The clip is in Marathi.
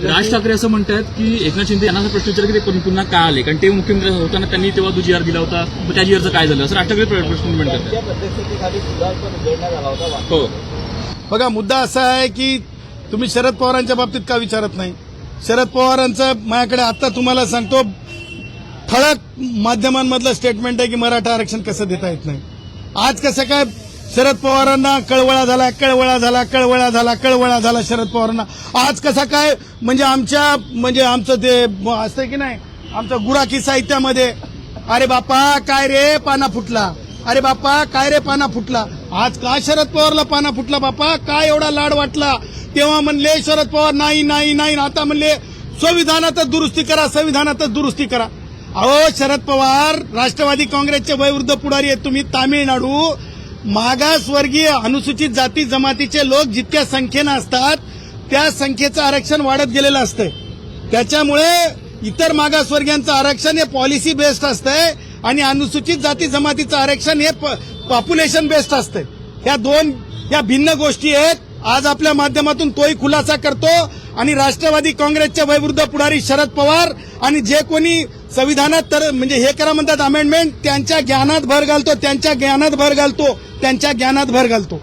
राज ठाकरे असं म्हणतात की एकनाथ शिंदे यांना असं प्रश्न विचारला की ते पुन्हा का आले, कारण ते मुख्यमंत्री होताना त्यांनी तेव्हा दुजी अर्ज दिला होता, मग त्याची अर्ज काय झालं असं राज ठाकरे प्रश्न म्हणतात. हो, बघा मुद्दा असा आहे की तुम्ही शरद पवारांच्या बाबतीत का विचारत नाही. शरद पवारांचं माझ्याकडे आता तुम्हाला सांगतो ठळक माध्यमांमधलं स्टेटमेंट आहे की मराठा आरक्षण कसं देता येत नाही. आज कसं काय शरद पवारांना कळवळा झाला शरद पवारांना आज कसा काय म्हणजे आमचं ते असतं की नाही आमचं गुराखी साहित्यामध्ये अरे बापा काय रे पाना फुटला, अरे बापा काय रे पाना फुटला. आज का शरद पवारला पाना फुटला बापा, काय एवढा लाड वाटला. तेव्हा म्हणले शरद पवार नाही नाही नाही, आता म्हणले संविधानातच दुरुस्ती करा. अहो शरद पवार राष्ट्रवादी काँग्रेसचे वयोवृद्ध पुढारी आहेत. तुम्ही तामिळनाडू मागासवर्गीय अनुसूचित जाती जमातीचे लोक जितक्या संख्येनं असतात त्या संख्येचं आरक्षण वाढत गेलेलं असतंय. त्याच्यामुळे इतर मागासवर्गीयांचं आरक्षण हे पॉलिसी बेस्ड असतंय आणि अनुसूचित जाती जमातीचं आरक्षण हे पॉप्युलेशन बेस्ड असतंय. या भिन्न गोष्टी आहेत. आज आपल्या माध्यमातून तोही खुलासा करतो आणि राष्ट्रवादी काँग्रेसचे वयोवृद्ध पुढारी शरद पवार आणि जे कोणी संविधानात म्हणजे हे करा म्हणतात अमेंडमेंट त्यांच्या ज्ञानात भर घालतो.